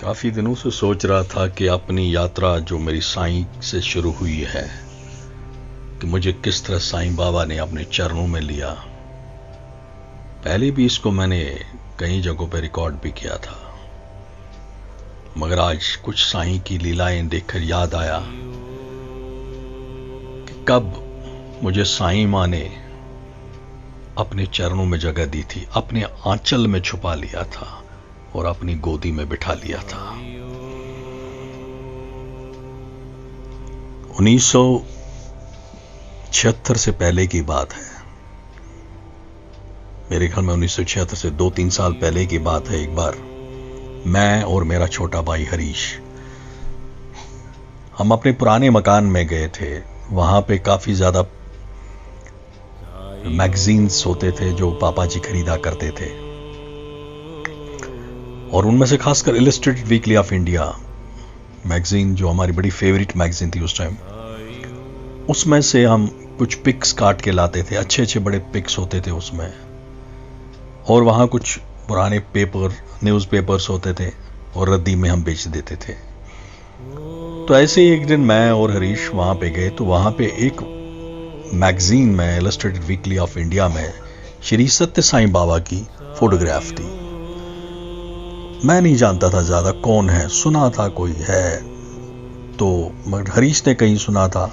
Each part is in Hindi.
काफ़ी दिनों से सोच रहा था कि अपनी यात्रा जो मेरी साईं से शुरू हुई है कि मुझे किस तरह साईं बाबा ने अपने चरणों में लिया। पहले भी इसको मैंने कई जगहों पर रिकॉर्ड भी किया था, मगर आज कुछ साईं की लीलाएं देखकर याद आया कि कब मुझे साईं माँ ने अपने चरणों में जगह दी थी, अपने आंचल में छुपा लिया था और अपनी गोदी में बिठा लिया था। 1976 से पहले की बात है, मेरे ख्याल में 1976 से 2-3 साल पहले की बात है। एक बार मैं और मेरा छोटा भाई हरीश, हम अपने पुराने मकान में गए थे। वहां पे काफी ज्यादा मैगजीन्स होते थे जो पापा जी खरीदा करते थे, और उनमें से खासकर illustrated weekly off India magazine जो हमारी बड़ी फेवरेट मैगजीन थी उस टाइम, उसमें से हम कुछ पिक्स काट के लाते थे। अच्छे अच्छे बड़े पिक्स होते थे उसमें, और वहां कुछ पुराने पेपर, न्यूज़पेपर्स होते थे और रद्दी में हम बेच देते थे। तो ऐसे ही एक दिन मैं और हरीश वहां पे गए, तो वहां पे एक मैगजीन में, इलस्ट्रेटेड वीकली ऑफ इंडिया में, श्री सत्य साईं बाबा की फोटोग्राफ थी। मैं नहीं जानता था ज्यादा कौन है, सुना था कोई है तो, मगर हरीश ने कहीं सुना था,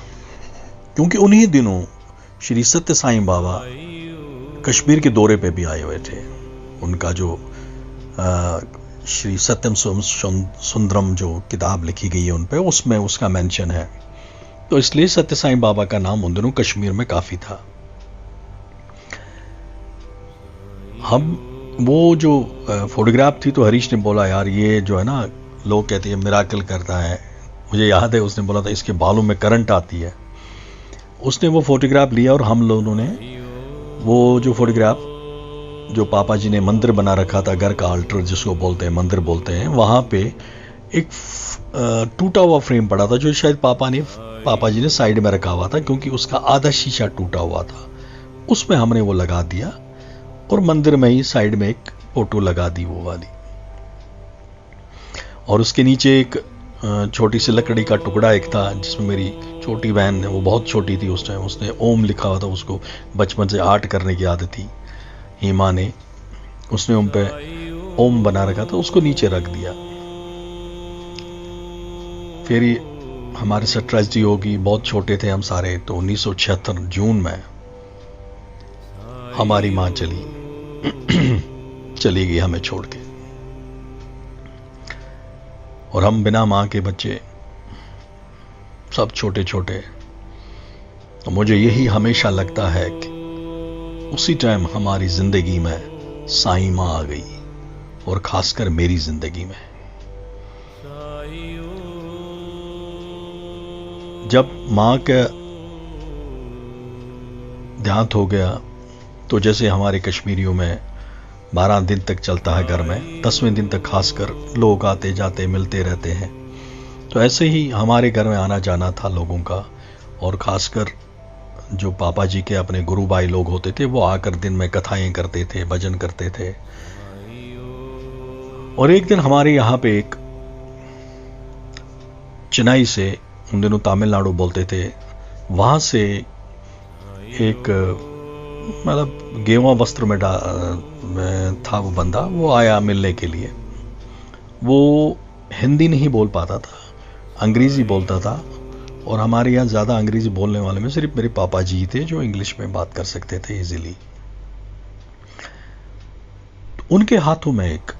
क्योंकि उन्हीं दिनों श्री सत्य साईं बाबा कश्मीर के दौरे पे भी आए हुए थे। उनका जो श्री सत्यम सुंदरम जो किताब लिखी गई है उन पे, उसमें उसका मेंशन है। तो इसलिए सत्य साईं बाबा का नाम उन दिनों कश्मीर में काफी था। हम वो जो फोटोग्राफ थी, तो हरीश ने बोला, यार ये जो है ना, लोग कहते हैं मिराकल करता है। मुझे याद है उसने बोला था इसके बालों में करंट आती है। उसने वो फोटोग्राफ लिया और हम लोगों ने वो जो फोटोग्राफ जो पापा जी ने मंदिर बना रखा था, घर का अल्टर जिसको बोलते हैं, मंदिर बोलते हैं, वहां पे एक टूटा हुआ फ्रेम पड़ा था जो शायद पापा जी ने साइड में रखा हुआ था, क्योंकि उसका आधा शीशा टूटा हुआ था। उसमें हमने वो लगा दिया और मंदिर में ही साइड में एक फोटो लगा दी वो वाली, और उसके नीचे एक छोटी सी लकड़ी का टुकड़ा एक था जिसमें मेरी छोटी बहन ने, वो बहुत छोटी थी उस टाइम, उसने ओम लिखा हुआ था। उसको बचपन से आर्ट करने की आदत थी हीमा ने, उसने उन पे ओम बना रखा था, उसको नीचे रख दिया। फिर हमारे साथ ट्रेजेडी होगी, बहुत छोटे थे हम सारे। तो 1976 जून में हमारी मां चली गई हमें छोड़ के, और हम बिना मां के बच्चे, सब छोटे छोटे। तो मुझे यही हमेशा लगता है कि उसी टाइम हमारी जिंदगी में साईं मां आ गई, और खासकर मेरी जिंदगी में। जब मां का देहांत हो गया, तो जैसे हमारे कश्मीरियों में 12 दिन तक चलता है घर में, 10वें दिन तक खासकर लोग आते जाते मिलते रहते हैं। तो ऐसे ही हमारे घर में आना जाना था लोगों का, और खासकर जो पापा जी के अपने गुरु भाई लोग होते थे, वो आकर दिन में कथाएं करते थे, भजन करते थे। और एक दिन हमारे यहाँ पे एक चेन्नई से, उन दिनों तमिलनाडु बोलते थे, वहां से एक मतलब गेरुआ वस्त्र में था वो बंदा, वो आया मिलने के लिए। वो हिंदी नहीं बोल पाता था, अंग्रेजी बोलता था, और हमारे यहाँ ज्यादा अंग्रेजी बोलने वाले में सिर्फ मेरे पापा जी थे जो इंग्लिश में बात कर सकते थे इजीली। उनके हाथों में एक,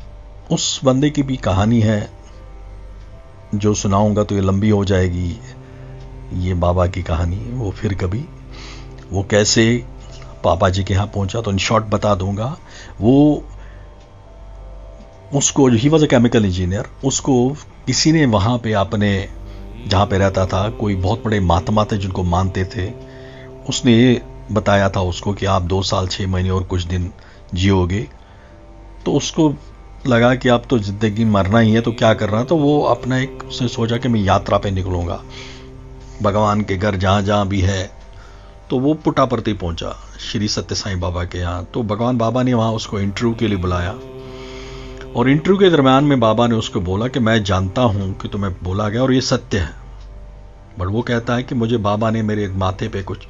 उस बंदे की भी कहानी है जो सुनाऊंगा तो ये लंबी हो जाएगी, ये बाबा की कहानी। वो फिर कभी वो कैसे पापा जी के यहाँ पहुंचा तो इन शॉर्ट बता दूंगा। वो उसको, he was a chemical engineer, उसको किसी ने वहां पे अपने जहां पे रहता था, कोई बहुत बड़े महात्मा थे जिनको मानते थे, उसने ये बताया था उसको कि आप 2 साल 6 महीने और कुछ दिन जियोगे। तो उसको लगा कि आप तो जिंदगी मरना ही है, तो क्या करना है। तो वो अपना एक, उसने सोचा कि मैं यात्रा पे निकलूंगा भगवान के घर जहां जहां भी है। तो वो पुट्टापर्थी पहुंचा श्री सत्य साईं बाबा के यहाँ। तो भगवान बाबा ने वहां उसको इंटरव्यू के लिए बुलाया, और इंटरव्यू के दरम्यान में बाबा ने उसको बोला कि मैं जानता हूं कि तुम्हें बोला गया और ये सत्य है, बट वो कहता है कि मुझे बाबा ने मेरे माथे पे कुछ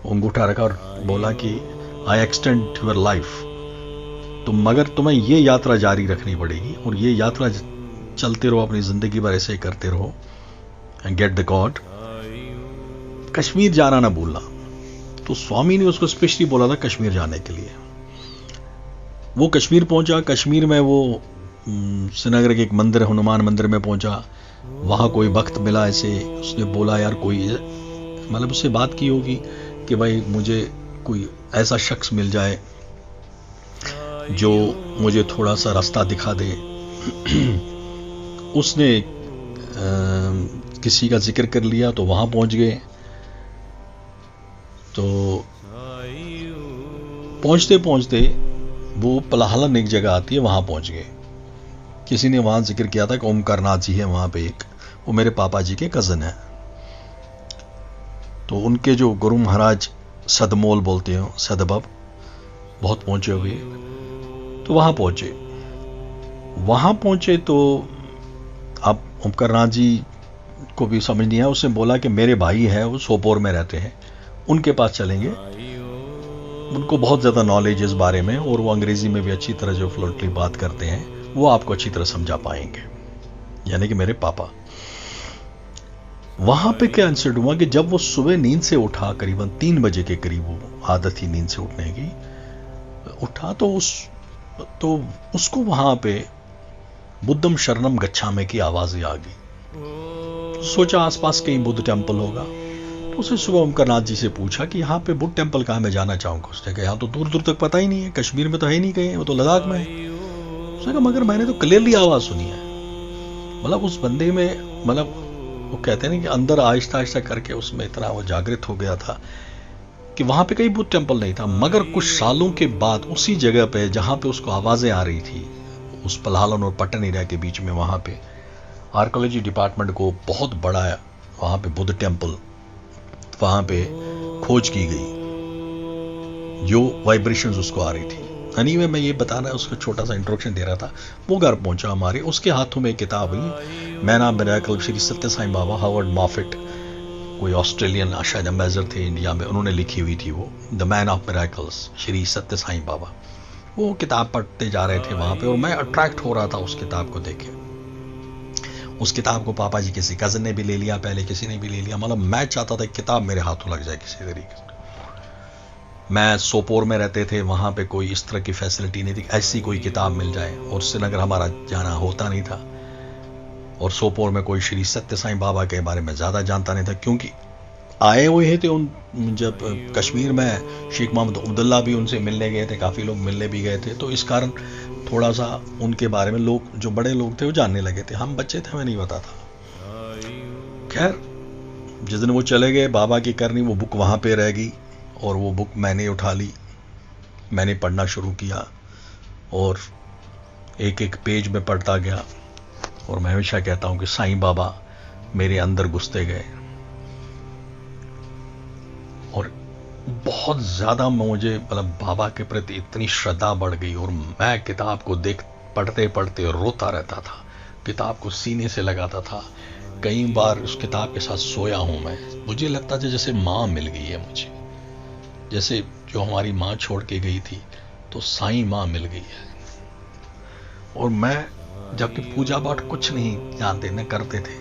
अंगूठा रखा और बोला कि आई एक्सटेंड योर लाइफ, मगर तुम्हें ये यात्रा जारी रखनी पड़ेगी और ये यात्रा चलते रहो, अपनी जिंदगी भर ऐसे ही करते रहो and get the God. Kashmir जाना ना भूलना। तो स्वामी ने उसको स्पेशली बोला था कश्मीर जाने के लिए। वो कश्मीर पहुंचा। कश्मीर में वो श्रीनगर के एक मंदिर, हनुमान मंदिर में पहुंचा। वहां कोई वक्त मिला ऐसे, उसने बोला यार कोई, मतलब उससे बात की होगी कि भाई मुझे कोई ऐसा शख्स मिल जाए जो मुझे थोड़ा सा रास्ता दिखा दे। उसने किसी का जिक्र कर लिया तो वहां पहुंच गए। तो पहुंचते पहुंचते वो पलाहलन एक जगह आती है, वहां पहुंच गए। किसी ने वहां जिक्र किया था कि ओमकार नाथ जी है वहां पे एक, वो मेरे पापा जी के कजन है। तो उनके जो गुरु महाराज सदमोल बोलते हैं, सदबब, बहुत पहुंचे हुए। तो वहां पहुंचे तो अब ओमकार नाथ जी को भी समझ नहीं आया। उसने बोला कि मेरे भाई है, वो सोपोर में रहते हैं, उनके पास चलेंगे, उनको बहुत ज़्यादा नॉलेज इस बारे में, और वो अंग्रेजी में भी अच्छी तरह जो फ्लुएंटली बात करते हैं, वो आपको अच्छी तरह समझा पाएंगे, यानी कि मेरे पापा। वहां पे क्या इंसिडेंट हुआ कि जब वो सुबह नींद से उठा, करीबन 3 बजे के करीब, वो आदत थी नींद से उठने की, उठा तो उसको वहां पे बुद्धम शरणम गच्छामि की आवाज़ें आ गई। सोचा आसपास कहीं बुद्ध टेम्पल होगा। तो उसने सुबह ओमकार नाथ जी से पूछा कि यहाँ पे बुद्ध टेम्पल कहाँ, मैं जाना चाहूँगा। उसने कहा यहाँ तो दूर दूर तक पता ही नहीं है, कश्मीर में तो है नहीं कहीं, वो तो लद्दाख में है। उसने कहा मगर मैंने तो क्लियरली आवाज़ सुनी है। मतलब उस बंदे में, मतलब वो कहते हैं ना कि अंदर आहिस्ता आहिस्ता करके उसमें इतना वो जागृत हो गया था कि वहाँ पे कहीं बुद्ध टेम्पल नहीं था। मगर कुछ सालों के बाद उसी जगह पे जहाँ पे उसको आवाज़ें आ रही थी, उस पलाहलन और पट्टन एरिया के बीच में, वहाँ पे आर्कोलॉजी डिपार्टमेंट को बहुत बड़ा वहाँ पे बुद्ध टेम्पल, वहाँ पे खोज की गई, जो वाइब्रेशंस उसको आ रही थी। एनीवे मैं ये बताना, उसका छोटा सा इंट्रोडक्शन दे रहा था। वो घर पहुंचा हमारे, उसके हाथों में एक किताब हुई, मैन ऑफ मिरेकल, श्री सत्य साईं बाबा, हावर्ड मॉफेट, कोई ऑस्ट्रेलियन शायद एम्बेसडर थे इंडिया में, उन्होंने लिखी हुई थी वो, the man of miracles, Shri सत्य साईं बाबा। वो किताब पढ़ते जा रहे थे वहाँ पे, और मैं अट्रैक्ट हो रहा था उस किताब को देखे। उस किताब को पापा जी किसी कज़न ने भी ले लिया, पहले किसी ने भी ले लिया। मतलब मैं चाहता था किताब मेरे हाथों लग जाए किसी तरीके से। मैं सोपोर में रहते थे, वहाँ पे कोई इस तरह की फैसिलिटी नहीं थी, ऐसी कोई किताब मिल जाए, और श्रीनगर हमारा जाना होता नहीं था, और सोपोर में कोई श्री सत्य साईं बाबा के बारे में ज़्यादा जानता नहीं था, क्योंकि आए हुए थे उन, जब कश्मीर में शेख मोहम्मद अब्दुल्ला भी उनसे मिलने गए थे, काफ़ी लोग मिलने भी गए थे। तो इस कारण थोड़ा सा उनके बारे में लोग, जो बड़े लोग थे, वो जानने लगे थे। हम बच्चे थे, हमें नहीं पता था। खैर जिस दिन वो चले गए, बाबा की करनी, वो बुक वहाँ पे रह गई, और वो बुक मैंने उठा ली, मैंने पढ़ना शुरू किया, और एक एक पेज में पढ़ता गया। और मैं हमेशा कहता हूँ कि साईं बाबा मेरे अंदर घुसते गए, और बहुत ज़्यादा मुझे, मतलब बाबा के प्रति इतनी श्रद्धा बढ़ गई, और मैं किताब को पढ़ते पढ़ते रोता रहता था, किताब को सीने से लगाता था। कई बार उस किताब के साथ सोया हूँ मैं। मुझे लगता था जैसे माँ मिल गई है मुझे, जैसे जो हमारी माँ छोड़ के गई थी, तो साईं माँ मिल गई है। और मैं, जबकि पूजा पाठ कुछ नहीं जानते न करते थे,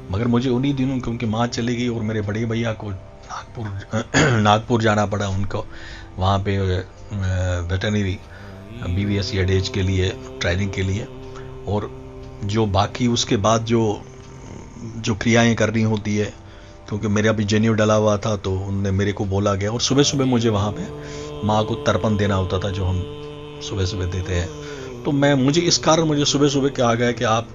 मगर मुझे उन्हीं दिनों, क्योंकि माँ चली गई और मेरे बड़े भैया को नागपुर जाना पड़ा उनको, वहाँ पे वेटरनरी BVS एडेज के लिए, ट्रेनिंग के लिए, और जो बाकी उसके बाद जो क्रियाएं करनी होती है, क्योंकि मेरा भी जनेऊ डला हुआ था, तो उनने मेरे को बोला गया, और सुबह सुबह मुझे वहाँ पे माँ को तर्पण देना होता था, जो हम सुबह सुबह देते हैं। तो मुझे इस कारण मुझे सुबह सुबह कहा गया कि आप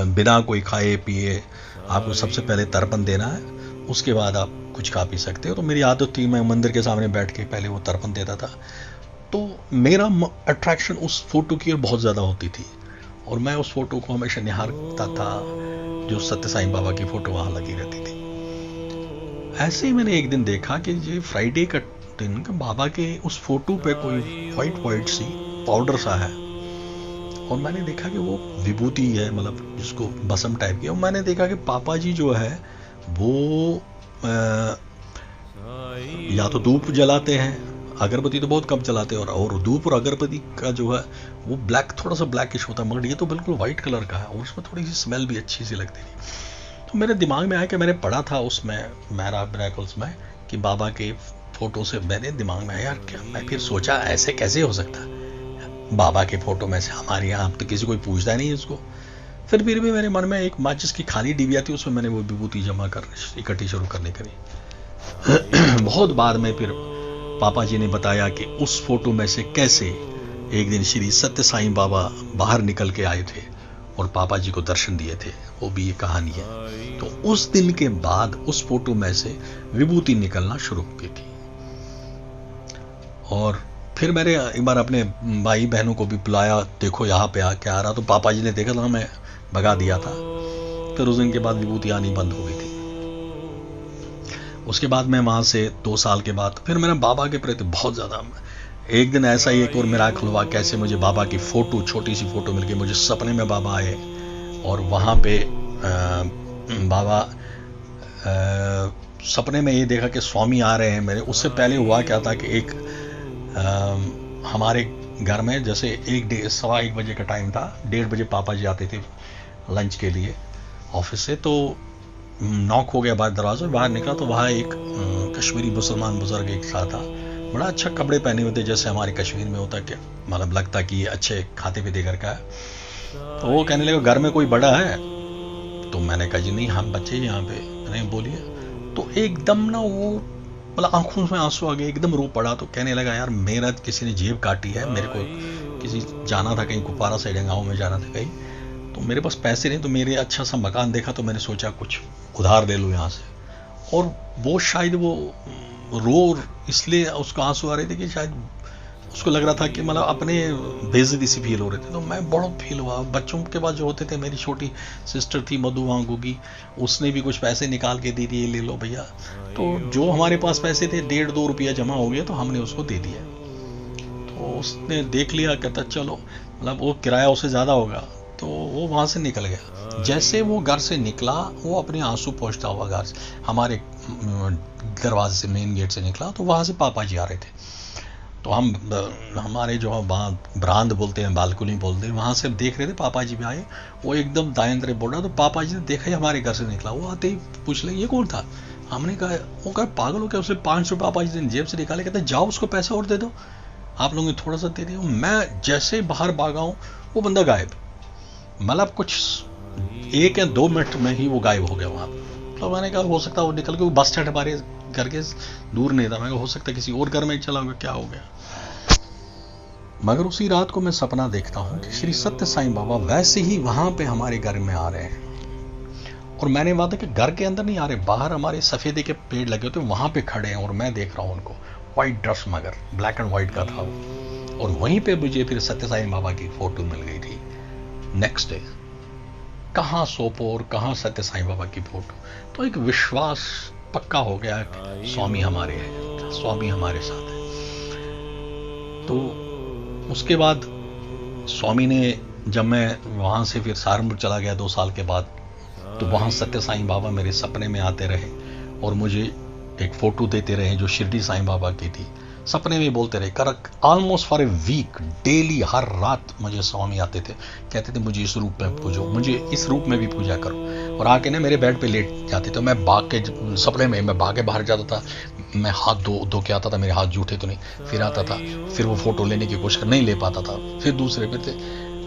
बिना कोई खाए पिए आपको सबसे पहले तर्पण देना है, उसके बाद आप कुछ खा पी सकते हो। तो मेरी आदत थी, मैं मंदिर के सामने बैठ के पहले वो तर्पण देता था। तो मेरा अट्रैक्शन उस फोटो की बहुत ज़्यादा होती थी, और मैं उस फोटो को हमेशा निहारता था, जो सत्य साईं बाबा की फोटो वहाँ लगी रहती थी। ऐसे ही मैंने एक दिन देखा कि ये फ्राइडे का दिन, बाबा के उस फोटो पे कोई वाइट सी पाउडर सा है, और मैंने देखा कि वो विभूति है, मतलब जिसको बसम टाइप की। और मैंने देखा कि पापा जी जो है वो या तो धूप जलाते हैं, अगरबत्ती तो बहुत कम जलाते हैं, और धूप और अगरबत्ती का जो है वो ब्लैक, थोड़ा सा ब्लैकिश होता है, मगर ये तो बिल्कुल वाइट कलर का है और उसमें थोड़ी सी स्मेल भी अच्छी सी लगती थी। तो मेरे दिमाग में आया कि मैंने पढ़ा था उसमें मेरा मिरेकल्स में कि बाबा के फोटो से, मेरे दिमाग में आया यार क्या, मैं फिर सोचा ऐसे कैसे हो सकता है बाबा के फोटो में से, हमारे यहाँ तो किसी कोई पूछता नहीं है उसको। फिर भी मेरे मन में एक माचिस की खाली डिबिया थी, उसमें मैंने वो विभूति जमा कर इकट्ठी शुरू करने करी। बहुत बाद में फिर पापा जी ने बताया कि उस फोटो में से कैसे एक दिन श्री सत्य साईं बाबा बाहर निकल के आए थे और पापा जी को दर्शन दिए थे, वो भी एक कहानी है। तो उस दिन के बाद उस फोटो में से विभूति निकलना शुरू हो गई थी। और फिर मैंने एक बार अपने भाई बहनों को भी बुलाया, देखो यहाँ पे आ रहा, तो पापा जी ने देखा था, मैं भगा दिया था। फिर उस दिन के बाद विभूति आनी बंद हो गई थी। उसके बाद मैं वहां से 2 साल के बाद फिर मेरा बाबा के प्रति बहुत ज्यादा, एक दिन ऐसा ही एक और मिराकल हुआ, कैसे मुझे बाबा की फोटो, छोटी सी फोटो मिल गई। मुझे सपने में बाबा आए और वहां पे बाबा सपने में ये देखा कि स्वामी आ रहे हैं मेरे। उससे पहले हुआ क्या था कि एक हमारे घर में जैसे 1:15 बजे का टाइम था, 1:30 बजे पापा जी आते थे लंच के लिए ऑफिस से। तो नॉक हो गया बाहर, दरवाजा बाहर निकला तो वहाँ एक कश्मीरी मुसलमान बुजुर्ग एक था, बड़ा अच्छा कपड़े पहने हुए थे, जैसे हमारे कश्मीर में होता क्या, मतलब लगता कि ये अच्छे खाते पीते घर का है। तो वो कहने लगा घर में कोई बड़ा है? तो मैंने कहा जी नहीं, हम बच्चे यहाँ पे। नहीं, बोलिए। तो एकदम ना वो मतलब आंखों में आंसू आ गए, एकदम रो पड़ा। तो कहने लगा यार मेरा किसी ने जेब काटी है, मेरे को किसी जाना था कहीं, कुपवारा साइड गाँव में जाना था कहीं, तो मेरे पास पैसे नहीं, तो मेरे अच्छा सा मकान देखा तो मैंने सोचा कुछ उधार ले लूँ यहाँ से। और वो शायद वो रो इसलिए उसको आंसू आ रहे थे कि शायद उसको लग रहा था कि मतलब अपने बेइज्जती सी फील हो रहे थे। तो मैं बहुत फील हुआ। बच्चों के पास जो होते थे, मेरी छोटी सिस्टर थी मधु वांगू की, उसने भी कुछ पैसे निकाल के दे दिए, ले लो भैया। तो जो हमारे पास पैसे थे 1.5-2 रुपया जमा हो गया, तो हमने उसको दे दिया। तो उसने देख लिया, कहता चलो, मतलब वो किराया उससे ज़्यादा होगा, तो वो वहाँ से निकल गया। जैसे वो घर से निकला, वो अपने आंसू पहुँचता हुआ घर से हमारे दरवाजे से, मेन गेट से निकला, तो वहाँ से पापा जी आ रहे थे। तो हम हमारे जो बरामद बोलते हैं, बालकनी बोलते हैं, वहाँ से देख रहे थे पापा जी भी आए। वो एकदम दाएं तरफ बोल रहा, तो पापा जी ने देखा ही हमारे घर से निकला। वो आते ही पूछ ले ये कौन था? हमने कहा, वो कहा पागल हो क्या, उससे 500 पापा जी ने जेब से निकाले, कहते जाओ उसको पैसा और दे दो, आप लोगों ने थोड़ा सा दे दिया। मैं जैसे बाहर भागा हूँ, वो बंदा गायब, मतलब कुछ 1 या 2 मिनट में ही वो गायब हो गया वहाँ। तो मैंने कहा हो सकता है वो निकल के, वो बस स्टैंड हमारे घर के दूर नहीं था, मैं कहा हो सकता है किसी और घर में चला होगा, क्या हो गया। मगर उसी रात को मैं सपना देखता हूँ कि श्री सत्य साईं बाबा वैसे ही वहां पे हमारे घर में आ रहे हैं। और मैंने बात है कि घर के अंदर नहीं आ रहे, बाहर हमारे सफेदे के पेड़ लगे होते, वहां पे खड़े हैं और मैं देख रहा हूँ उनको। व्हाइट ड्रेस, मगर ब्लैक एंड व्हाइट का था वो। और वहीं पे मुझे फिर सत्य साईं बाबा की फोटो मिल गई थी नेक्स्ट डे। कहाँ सोपोर, कहाँ सत्य साईं बाबा की फोटो। तो एक विश्वास पक्का हो गया कि स्वामी हमारे हैं, स्वामी हमारे साथ है। तो उसके बाद स्वामी ने, जब मैं वहाँ से फिर सहारनपुर चला गया 2 साल के बाद, तो वहाँ सत्य साईं बाबा मेरे सपने में आते रहे और मुझे एक फ़ोटो देते रहे जो शिरडी साईं बाबा की थी। सपने में बोलते रहे, कर almost for a week daily हर रात मुझे स्वामी आते थे, कहते थे मुझे इस रूप में पूजो, मुझे इस रूप में भी पूजा करो। और आके ना मेरे बेड पे लेट जाते। तो मैं भाग के, सपने में मैं भाग के बाहर जाता था, मैं हाथ धो के आता था, मेरे हाथ जूठे तो नहीं, फिर आता था, फिर वो फोटो लेने की कोशिश नहीं ले पाता था, फिर दूसरे पे थे।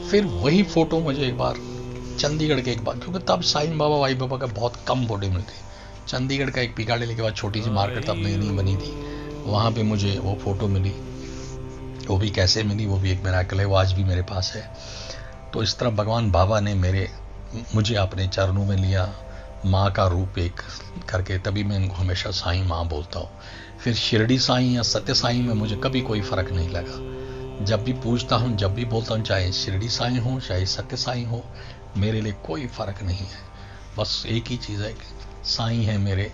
फिर वही फोटो मुझे एक बार चंडीगढ़ के, एक बार, क्योंकि तब साईं बाबा वाई बाबा का बहुत कम फोटो मिलती, चंडीगढ़ का एक पिकाडेली के बाद छोटी सी मार्केट तब नई बनी थी, वहाँ पे मुझे वो फोटो मिली। वो भी कैसे मिली, वो भी एक मिरेकल है, वो आज भी मेरे पास है। तो इस तरह भगवान बाबा ने मुझे अपने चरणों में लिया, माँ का रूप एक करके, तभी मैं इनको हमेशा साईं माँ बोलता हूँ। फिर शिरडी साईं या सत्य साईं में मुझे कभी कोई फर्क नहीं लगा। जब भी पूछता हूँ, जब भी बोलता हूँ, चाहे शिरडी साईं हो चाहे सत्य साईं हो, मेरे लिए कोई फर्क नहीं है। बस एक ही चीज़ है कि साईं है मेरे,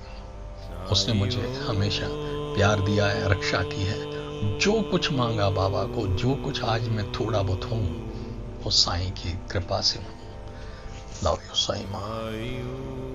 उसने मुझे हमेशा प्यार दिया है, रक्षा की है। जो कुछ मांगा बाबा को, जो कुछ आज मैं थोड़ा बहुत हूँ, वो साईं की कृपा से हूँ। लव यू साईं माँ।